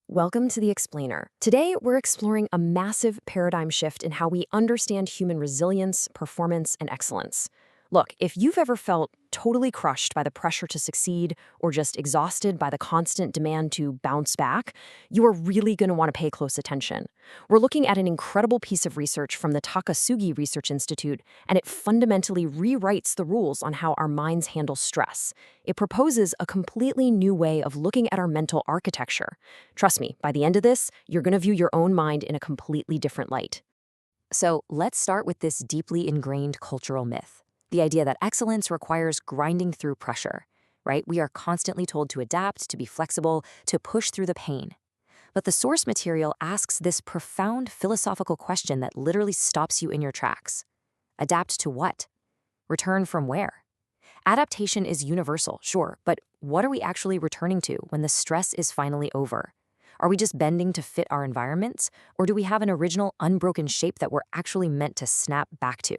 Welcome to The Explainer. Today, we're exploring a massive paradigm shift in how we understand human resilience, performance, and excellence. Look, if you've ever felt totally crushed by the pressure to succeed or just exhausted by the constant demand to bounce back, you are really going to want to pay close attention. We're looking at an incredible piece of research from the Takasugi Research Institute, and it fundamentally rewrites the rules on how our minds handle stress. It proposes a completely new way of looking at our mental architecture. Trust me, by the end of this, you're going to view your own mind in a completely different light. So let's start with this deeply ingrained cultural myth. The idea that excellence requires grinding through pressure, right? We are constantly told to adapt, to be flexible, to push through the pain. But the source material asks this profound philosophical question that literally stops you in your tracks. Adapt to what? Return from where? Adaptation is universal, sure, but what are we actually returning to when the stress is finally over? Are we just bending to fit our environments, or do we have an original, unbroken shape that we're actually meant to snap back to?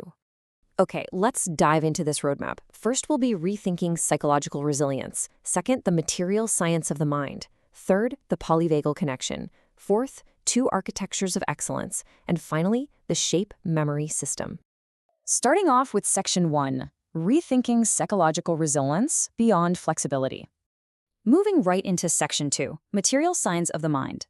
Okay, let's dive into this roadmap. First, we'll be rethinking psychological resilience. Second, the material science of the mind. Third, the polyvagal connection. Fourth, two architectures of excellence. And finally, the shape-memory system. Starting off with Section 1, rethinking psychological resilience beyond flexibility. Moving right into Section 2, material science of the mind.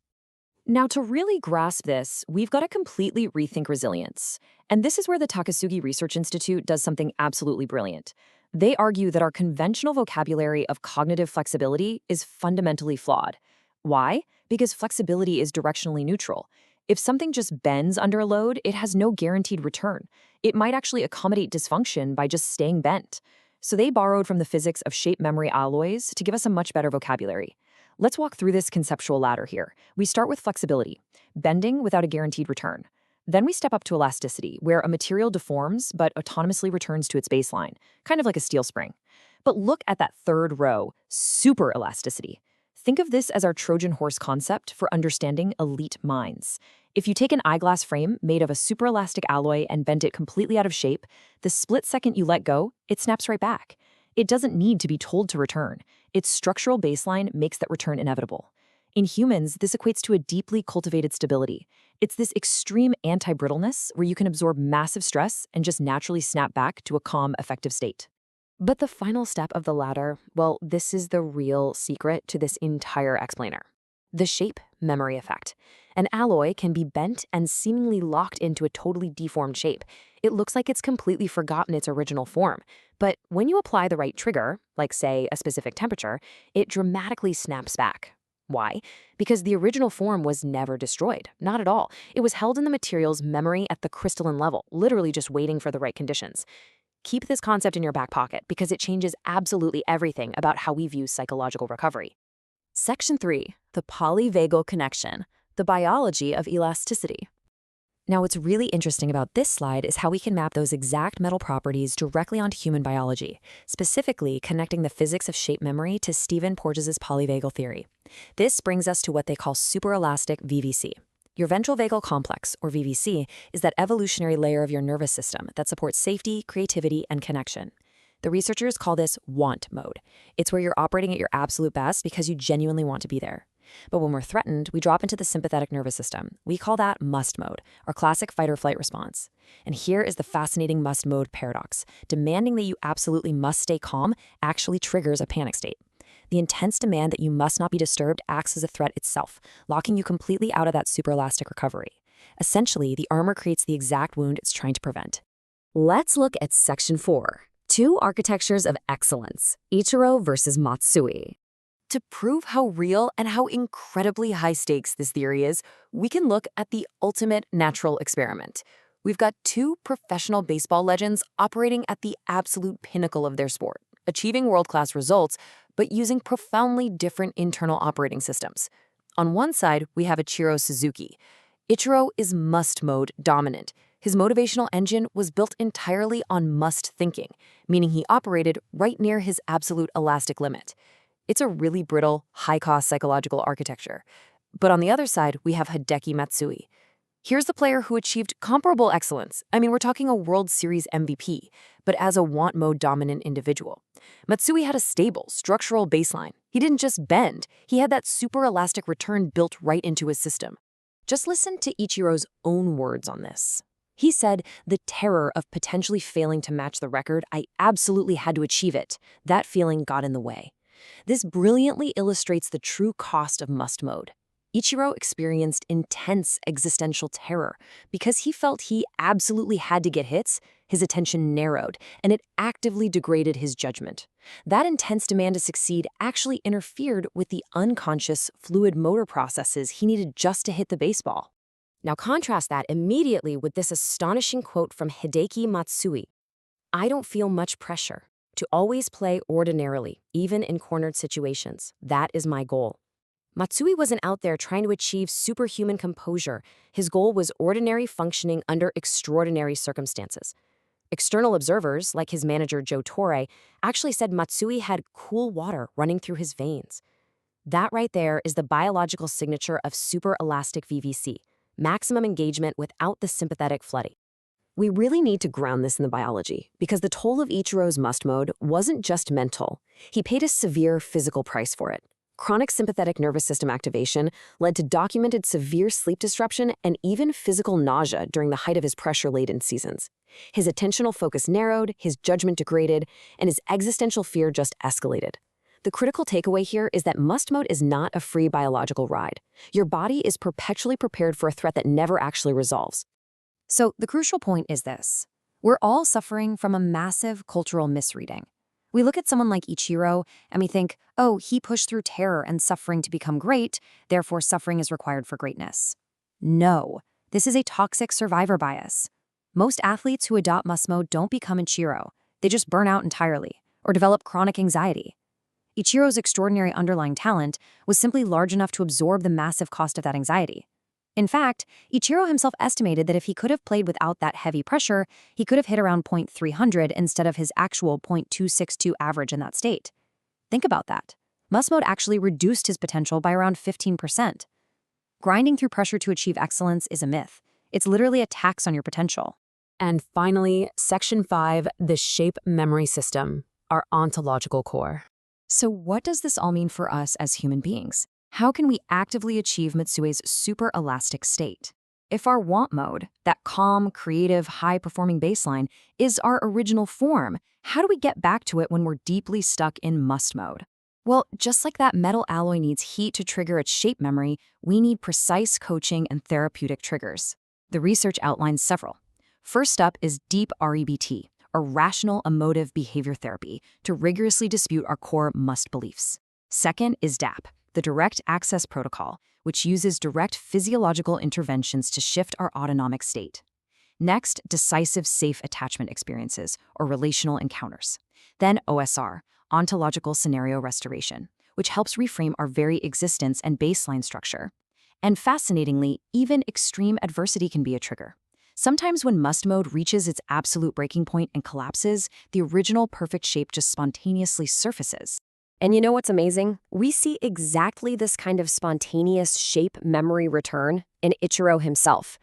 Now, to really grasp this, we've got to completely rethink resilience. And this is where the Takasugi Research Institute does something absolutely brilliant. They argue that our conventional vocabulary of cognitive flexibility is fundamentally flawed. Why? Because flexibility is directionally neutral. If something just bends under a load, it has no guaranteed return. It might actually accommodate dysfunction by just staying bent. So they borrowed from the physics of shape memory alloys to give us a much better vocabulary. Let's walk through this conceptual ladder here. We start with flexibility, bending without a guaranteed return. Then we step up to elasticity, where a material deforms but autonomously returns to its baseline, kind of like a steel spring. But look at that third row, superelasticity. Think of this as our Trojan horse concept for understanding elite minds. If you take an eyeglass frame made of a superelastic alloy and bend it completely out of shape, the split second you let go, it snaps right back. It doesn't need to be told to return. Its structural baseline makes that return inevitable. In humans, this equates to a deeply cultivated stability. It's this extreme anti-brittleness where you can absorb massive stress and just naturally snap back to a calm, effective state. But the final step of the ladder, well, this is the real secret to this entire explainer. The shape memory effect. An alloy can be bent and seemingly locked into a totally deformed shape. It looks like it's completely forgotten its original form. But when you apply the right trigger, like say a specific temperature, it dramatically snaps back. Why? Because the original form was never destroyed. Not at all. It was held in the material's memory at the crystalline level, literally just waiting for the right conditions. Keep this concept in your back pocket because it changes absolutely everything about how we view psychological recovery. Section 3, the polyvagal connection, the biology of elasticity. Now, what's really interesting about this slide is how we can map those exact mental properties directly onto human biology, specifically connecting the physics of shape memory to Stephen Porges' polyvagal theory. This brings us to what they call superelastic VVC. Your ventral vagal complex, or VVC, is that evolutionary layer of your nervous system that supports safety, creativity, and connection. The researchers call this want mode. It's where you're operating at your absolute best because you genuinely want to be there. But when we're threatened, we drop into the sympathetic nervous system. We call that must mode, our classic fight or flight response. And here is the fascinating must mode paradox. Demanding that you absolutely must stay calm actually triggers a panic state. The intense demand that you must not be disturbed acts as a threat itself, locking you completely out of that superelastic recovery. Essentially, the armor creates the exact wound it's trying to prevent. Let's look at Section 4. Two architectures of excellence, Ichiro versus Matsui. To prove how real and how incredibly high stakes this theory is, we can look at the ultimate natural experiment. We've got two professional baseball legends operating at the absolute pinnacle of their sport, achieving world-class results, but using profoundly different internal operating systems. On one side, we have Ichiro Suzuki. Ichiro is must mode dominant. His motivational engine was built entirely on must thinking, meaning he operated right near his absolute elastic limit. It's a really brittle, high-cost psychological architecture. But on the other side, we have Hideki Matsui. Here's the player who achieved comparable excellence. I mean, we're talking a World Series MVP, but as a want mode dominant individual. Matsui had a stable, structural baseline. He He didn't just bend, he had that superelastic return built right into his system. Just listen to Ichiro's own words on this. He said, "The terror of potentially failing to match the record, I absolutely had to achieve it. That feeling got in the way." This brilliantly illustrates the true cost of must mode. Ichiro experienced intense existential terror. Because he felt he absolutely had to get hits, his attention narrowed, and it actively degraded his judgment. That intense demand to succeed actually interfered with the unconscious, fluid motor processes he needed just to hit the baseball. Now contrast that immediately with this astonishing quote from Hideki Matsui. "I don't feel much pressure to always play ordinarily, even in cornered situations. That is my goal." Matsui wasn't out there trying to achieve superhuman composure. His goal was ordinary functioning under extraordinary circumstances. External observers, like his manager Joe Torre, actually said Matsui had cool water running through his veins. That right there is the biological signature of superelastic VVC, maximum engagement without the sympathetic flooding. We really need to ground this in the biology, because the toll of Ichiro's must mode wasn't just mental. He paid a severe physical price for it. Chronic sympathetic nervous system activation led to documented severe sleep disruption and even physical nausea during the height of his pressure-laden seasons. His attentional focus narrowed, his judgment degraded, and his existential fear just escalated. The critical takeaway here is that must mode is not a free biological ride. Your body is perpetually prepared for a threat that never actually resolves. So the crucial point is this. We're all suffering from a massive cultural misreading. We look at someone like Ichiro and we think, oh, he pushed through terror and suffering to become great, therefore suffering is required for greatness. No, this is a toxic survivor bias. Most athletes who adopt must mode don't become Ichiro. They just burn out entirely or develop chronic anxiety. Ichiro's extraordinary underlying talent was simply large enough to absorb the massive cost of that anxiety. In fact, Ichiro himself estimated that if he could have played without that heavy pressure, he could have hit around .300 instead of his actual .262 average in that state. Think about that. Must mode actually reduced his potential by around 15%. Grinding through pressure to achieve excellence is a myth. It's literally a tax on your potential. And finally, Section 5, the shape memory system, our ontological core. So what does this all mean for us as human beings? How can we actively achieve Matsui's superelastic state? If our want mode, that calm, creative, high-performing baseline, is our original form, how do we get back to it when we're deeply stuck in must mode? Well, just like that metal alloy needs heat to trigger its shape memory, we need precise coaching and therapeutic triggers. The research outlines several. First up is deep REBT, or rational emotive behavior therapy, to rigorously dispute our core must beliefs. Second is DAP, the direct access protocol, which uses direct physiological interventions to shift our autonomic state. Next, decisive safe attachment experiences, or relational encounters. Then OSR, ontological scenario restoration, which helps reframe our very existence and baseline structure. And fascinatingly, even extreme adversity can be a trigger. Sometimes when must mode reaches its absolute breaking point and collapses, the original perfect shape just spontaneously surfaces. And you know what's amazing? We see exactly this kind of spontaneous shape memory return in Ichiro himself.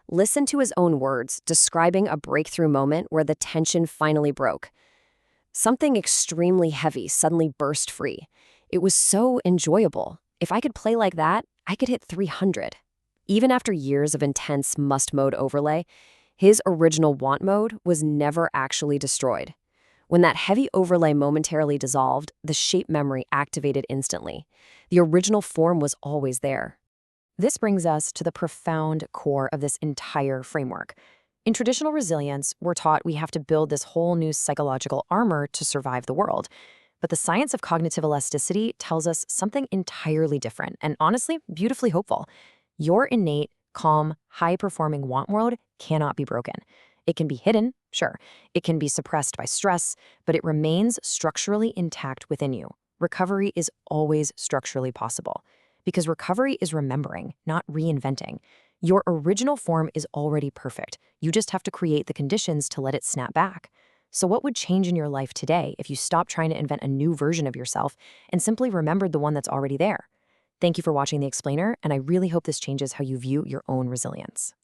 Listen to his own words describing a breakthrough moment where the tension finally broke. Something extremely heavy suddenly burst free. It was so enjoyable. If I could play like that, I could hit 300. Even after years of intense must mode overlay, his original want mode was never actually destroyed. When that heavy overlay momentarily dissolved, the shape memory activated instantly. The original form was always there. This brings us to the profound core of this entire framework. In traditional resilience, we're taught we have to build this whole new psychological armor to survive the world. But the science of cognitive elasticity tells us something entirely different and honestly, beautifully hopeful. Your innate, calm, high-performing want mode cannot be broken. It can be hidden, sure. It can be suppressed by stress, but it remains structurally intact within you. Recovery is always structurally possible. Because recovery is remembering, not reinventing. Your original form is already perfect. You just have to create the conditions to let it snap back. So what would change in your life today if you stopped trying to invent a new version of yourself and simply remembered the one that's already there? Thank you for watching The Explainer, and I really hope this changes how you view your own resilience.